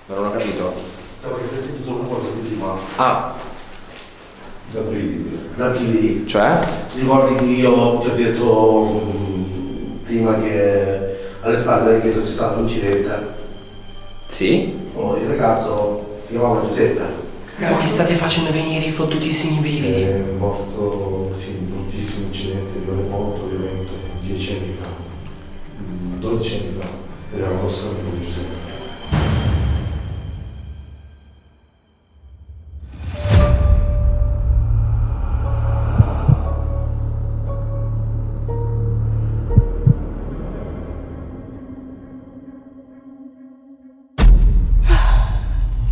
Non ho capito. Stavo riflettendo su una cosa di prima. Ah, Da brividi. Da brividi. cioè? Ricordi che io ti ho detto prima che alle spalle della chiesa c'è stato un incidente? Sì? Oh, il ragazzo si chiamava Giuseppe. Ma che state facendo venire i fottutissimi brividi? È morto, sì, in un bruttissimo incidente, molto violento, 10 anni fa, 12 anni fa, ed era un nostro amico Giuseppe.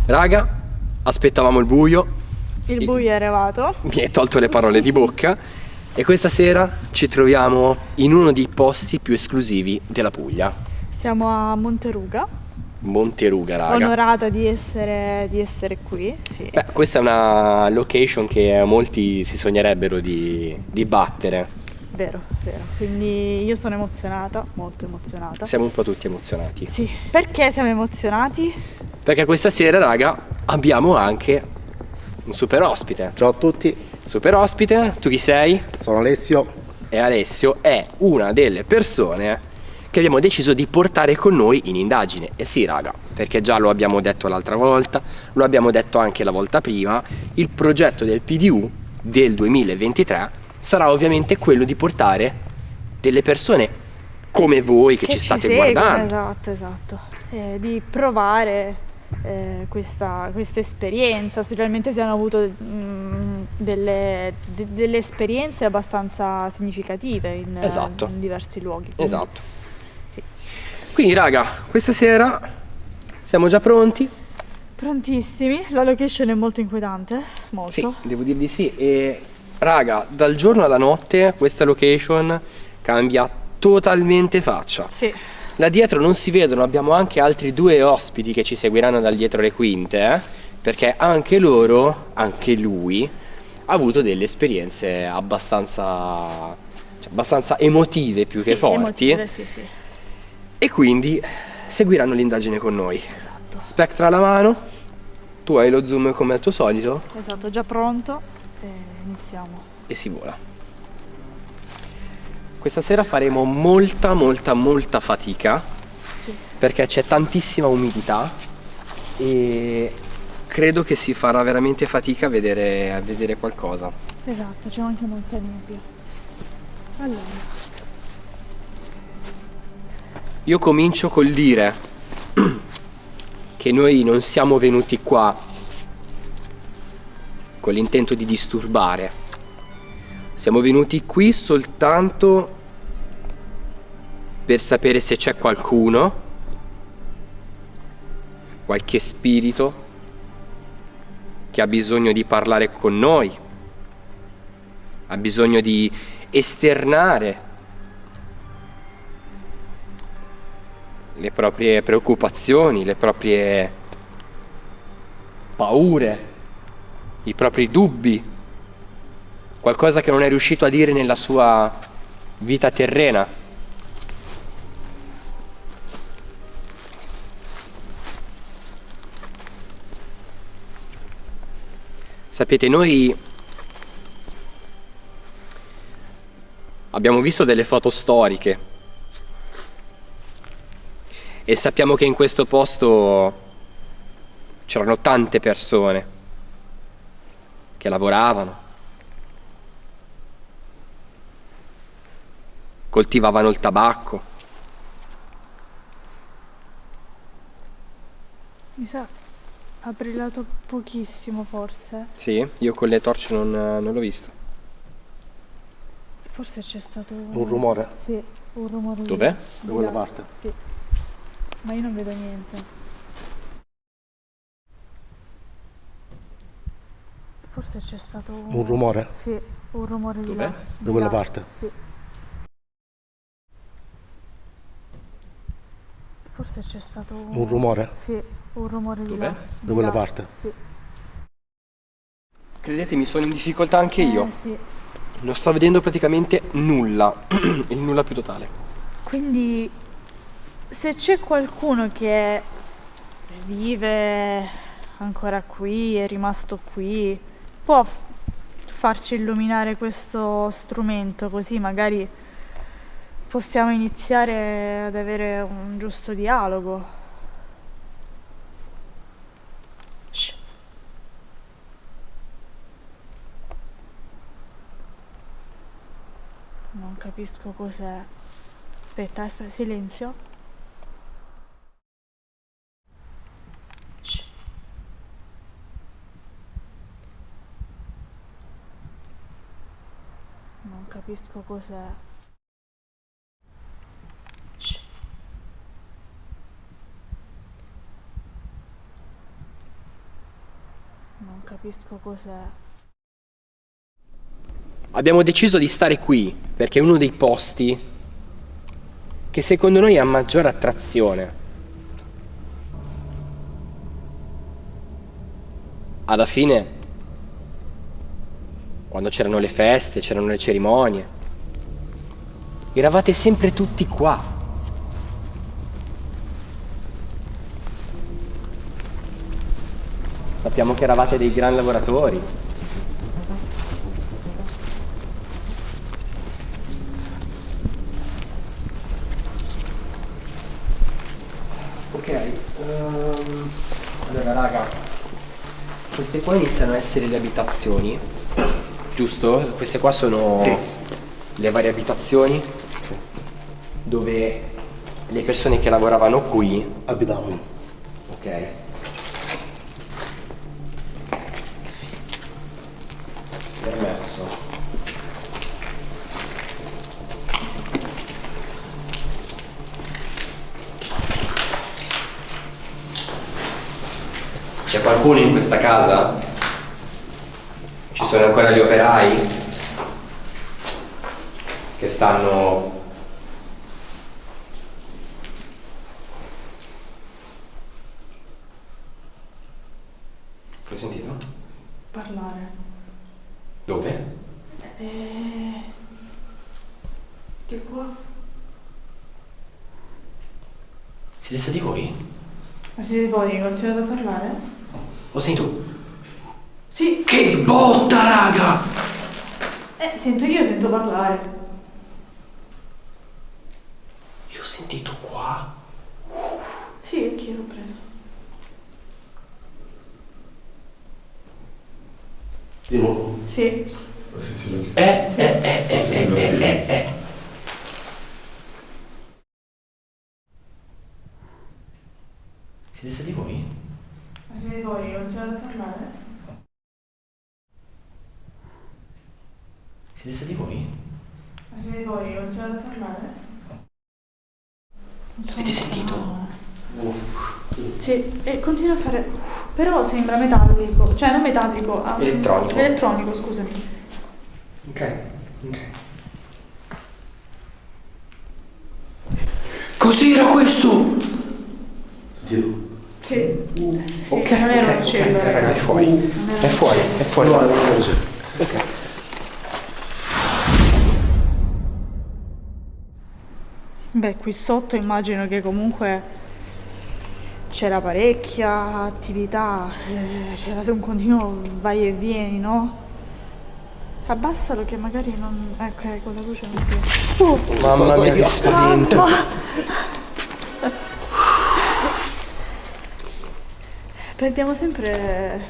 Raga, aspettavamo il buio, Il buio è arrivato. mi hai tolto le parole di bocca e questa sera ci troviamo in uno dei posti più esclusivi della Puglia. Siamo a Monteruga. Monteruga, raga. Onorata di essere qui. Sì. Beh, questa è una location che molti si sognerebbero di battere. Vero, vero. Quindi io sono emozionata, molto emozionata. Siamo un po' tutti emozionati. Sì. Perché siamo emozionati? Perché questa sera, raga, abbiamo anche un super ospite. Ciao a tutti, Super ospite, tu chi sei? sono Alessio. E Alessio è una delle persone che abbiamo deciso di portare con noi in indagine. E sì, raga, perché già lo abbiamo detto l'altra volta, lo abbiamo detto anche la volta prima, il progetto del PDU del 2023 sarà ovviamente quello di portare delle persone come voi che ci state seguono, guardando. esatto. Di provare questa esperienza, specialmente se hanno avuto delle esperienze abbastanza significative in Esatto. in diversi luoghi. Quindi, Esatto. sì. Quindi, raga, questa sera siamo già pronti. Prontissimi, la location è molto inquietante, molto. Sì, devo dir di sì. E raga, dal giorno alla notte questa location cambia totalmente faccia. Sì. Là dietro non si vedono, abbiamo anche altri due ospiti che ci seguiranno dal dietro le quinte, perché anche loro, anche lui, ha avuto delle esperienze abbastanza emotive più che forti. Emotive, sì. E quindi seguiranno l'indagine con noi. Esatto. Spectra alla mano, tu hai lo zoom come al tuo solito Esatto, già pronto e iniziamo. e si vola. Questa sera faremo molta fatica perché c'è tantissima umidità e credo che si farà veramente fatica a vedere qualcosa. Esatto, c'è anche molta nebbia. Allora, Io comincio col dire che noi non siamo venuti qua con l'intento di disturbare. Siamo venuti qui soltanto per sapere se c'è qualcuno, qualche spirito che ha bisogno di parlare con noi, ha bisogno di esternare le proprie preoccupazioni, le proprie paure, i propri dubbi, qualcosa che non è riuscito a dire nella sua vita terrena. Sapete, noi abbiamo visto delle foto storiche e sappiamo che in questo posto c'erano tante persone che lavoravano, coltivavano il tabacco. mi sa ha brillato pochissimo forse. Sì, io con le torce non l'ho visto. Forse c'è stato Un rumore? Sì, un rumore. Dov'è? Da quella parte? Sì. Ma io non vedo niente. Forse c'è stato Un rumore? Sì, un rumore di Dov'è? là. Da quella parte? Sì. Forse c'è stato Un rumore? Sì, un rumore di Dov'è? là. Da quella parte? Sì. Credetemi, sono in difficoltà anche io. Sì. Non sto vedendo praticamente nulla, il nulla più totale. Quindi se c'è qualcuno che vive ancora qui, è rimasto qui, può farci illuminare questo strumento, così magari possiamo iniziare ad avere un giusto dialogo. Shh. Non capisco cos'è. Aspetta, silenzio. Shh. Non capisco cos'è. Shh. Non capisco cos'è. Abbiamo deciso di stare qui perché è uno dei posti che secondo noi ha maggiore attrazione. Alla fine, quando c'erano le feste, c'erano le cerimonie, eravate sempre tutti qua. Sappiamo che eravate dei gran lavoratori. Ok, allora raga, queste qua iniziano a essere le abitazioni, giusto? Queste qua sono le varie abitazioni dove le persone che lavoravano qui, Abitavano. ok? Permesso. C'è qualcuno in questa casa? Ci sono ancora gli operai che stanno... Hai sentito? Parlare. Dove? Che qua? Siete stati voi? Ma siete voi? Continuate a parlare? O sei tu? Sì. Che botta, raga! Sento parlare. Io ho sentito qua. Sì, anch'io l'ho preso. Di nuovo. Sì. Ho sentito anche. Siete stati voi? Ma siete voi? Continuate a parlare? Siete stati voi? Ma siete voi? Continuate a parlare? Avete sentito? Sì, e continua a fare... Però sembra metallico, cioè non metallico, Elettronico. Elettronico, scusami. Ok. Cos'era questo? Sentito? Sì. Sì, Ok, non era un ok, uccello. raga, è fuori. È fuori. No, non lo so. Ok. Beh, qui sotto immagino che comunque c'era parecchia attività, c'era un continuo vai e vieni, no? Abbassalo che magari non... Ok, con la luce non si... Mamma mia, che spavento. Perdiamo sempre...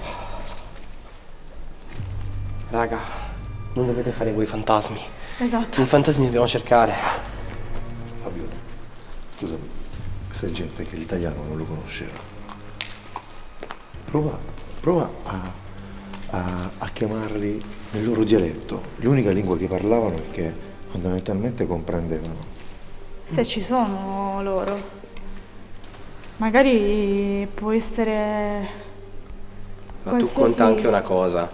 Raga, non dovete fare voi fantasmi. Esatto. I fantasmi dobbiamo cercare. Fabio, scusami, questa è gente che l'italiano non lo conosceva. Prova a chiamarli nel loro dialetto, l'unica lingua che parlavano e che fondamentalmente comprendevano. Se ci sono loro. Magari può essere... Ma tu conta anche una cosa,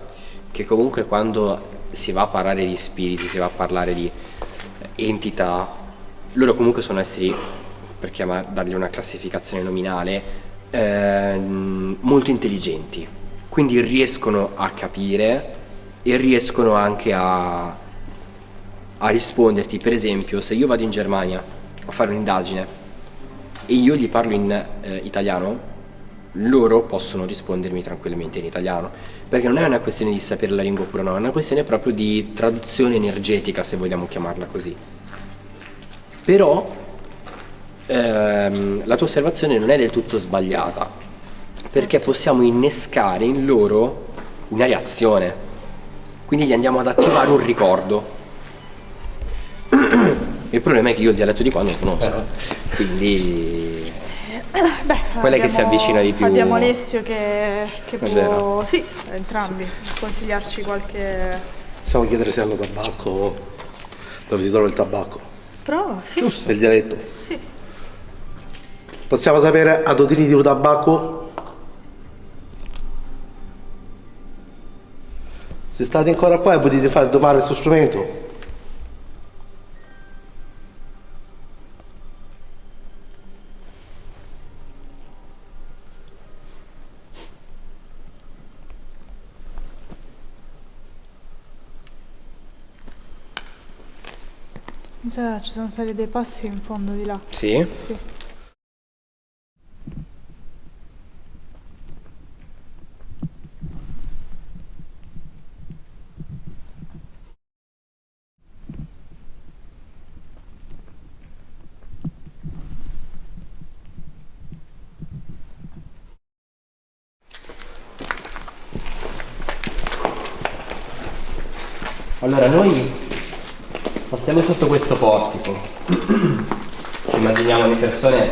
che comunque quando si va a parlare di spiriti, si va a parlare di entità, loro comunque sono esseri, per dargli una classificazione nominale, molto intelligenti, quindi riescono a capire e riescono anche a risponderti. Per esempio, se io vado in Germania a fare un'indagine e io gli parlo in italiano, loro possono rispondermi tranquillamente in italiano, perché non è una questione di sapere la lingua oppure no, è una questione proprio di traduzione energetica, se vogliamo chiamarla così. Però la tua osservazione non è del tutto sbagliata, perché possiamo innescare in loro una reazione, quindi gli andiamo ad attivare un ricordo. Il problema è che io il dialetto di qua non conosco, quindi quella che si avvicina di più. Abbiamo Alessio che vero. può, sì, entrambi, consigliarci qualche... Possiamo chiedere se hanno tabacco, dove si trova il tabacco, Prova, sì. nel dialetto. Sì. Possiamo sapere a dotini di un tabacco? Se state ancora qua e potete fare domare questo strumento. Mi sa ci sono stati dei passi in fondo di là. Sì? Sì. Allora noi passiamo sotto questo portico. Immaginiamo le persone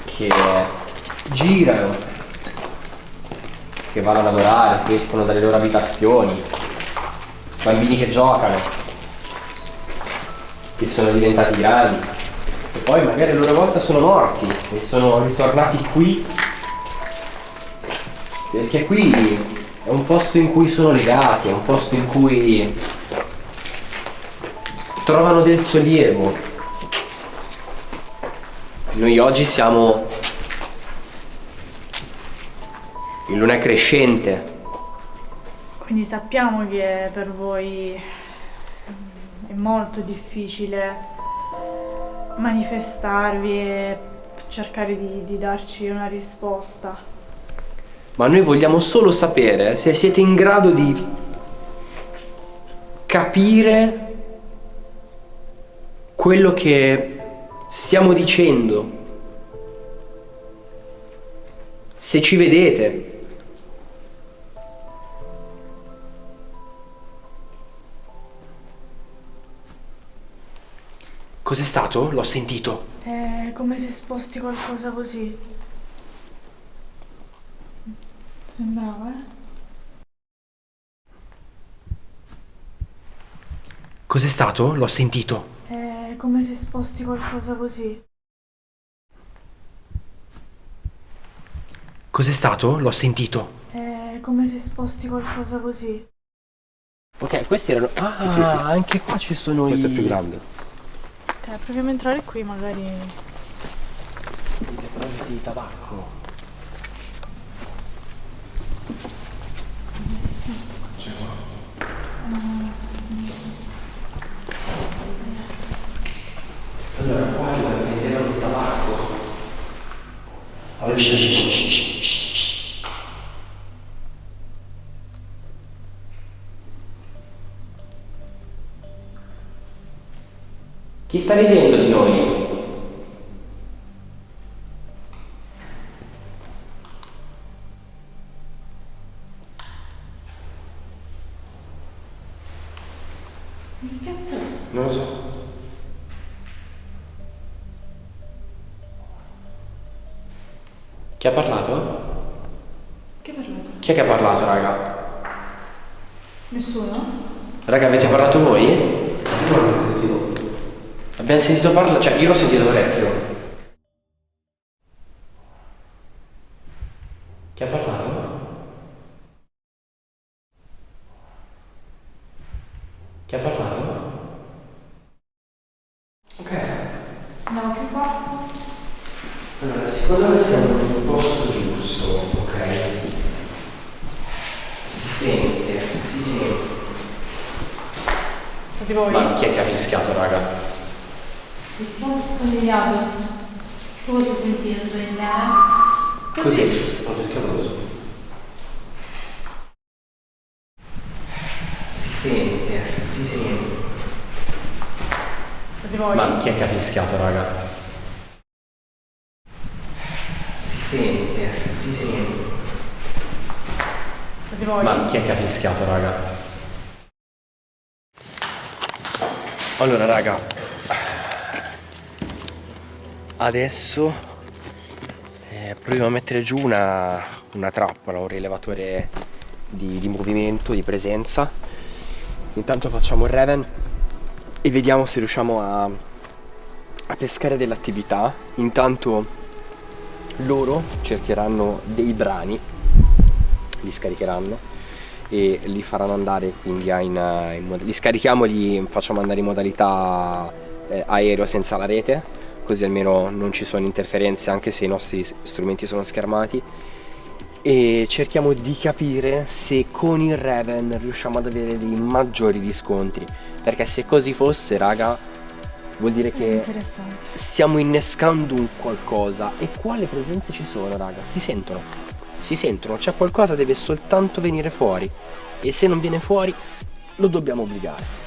che girano, che vanno a lavorare, che escono dalle loro abitazioni, bambini che giocano, che sono diventati grandi e poi magari a loro volta sono morti e sono ritornati qui perché qui è un posto in cui sono legati, è un posto in cui trovano del sollievo. Noi oggi siamo in luna crescente. Quindi sappiamo che per voi è molto difficile manifestarvi e cercare di darci una risposta. Ma noi vogliamo solo sapere se siete in grado di capire quello che stiamo dicendo, se ci vedete. Cos'è stato? L'ho sentito. È come se sposti qualcosa così. Sembrava, Cos'è stato? L'ho sentito. È come se sposti qualcosa così. Cos'è stato? L'ho sentito. È come se sposti qualcosa così. Ok, questi erano... Ah, sì. anche qua ci sono Questo i... è più grande. Ok, proviamo a entrare qui magari. I depositi di tabacco. Allora qua prenderanno il tabacco. Chi sta ridendo di noi? Che cazzo è? Non lo so. Chi ha parlato? Che hai parlato? Chi è che ha parlato, raga? Nessuno? Raga, avete parlato voi? Io non l'ho sentito. Abbiamo sentito parlare, cioè io l'ho sentito parecchio. Chi ha parlato? Chi ha parlato? Ok. No, più qua. Allora, secondo me siamo nel posto giusto, ok? Si sente, si sente. State voi? Ma chi è che ha rischiato, raga? Mi sono sconsigliato. Cosa sentite su in te? Così, ho fischiato da solo. Si sente. Di voi? Ma chi è che ha fischiato, raga? Si sente. Di voi? Ma chi è che ha fischiato, raga? Allora, raga, adesso proviamo a mettere giù una trappola, un rilevatore di movimento, di presenza. Intanto facciamo il Raven e vediamo se riusciamo a pescare dell'attività. Intanto loro cercheranno dei brani, li scaricheranno e li faranno andare quindi li scarichiamo, li facciamo andare in modalità aereo senza la rete, così almeno non ci sono interferenze anche se i nostri strumenti sono schermati, e cerchiamo di capire se con il Raven riusciamo ad avere dei maggiori riscontri, perché se così fosse, raga, vuol dire che Interessante. stiamo innescando un qualcosa. E quale presenze ci sono, raga? Si sentono, c'è qualcosa, deve soltanto venire fuori, e se non viene fuori lo dobbiamo obbligare.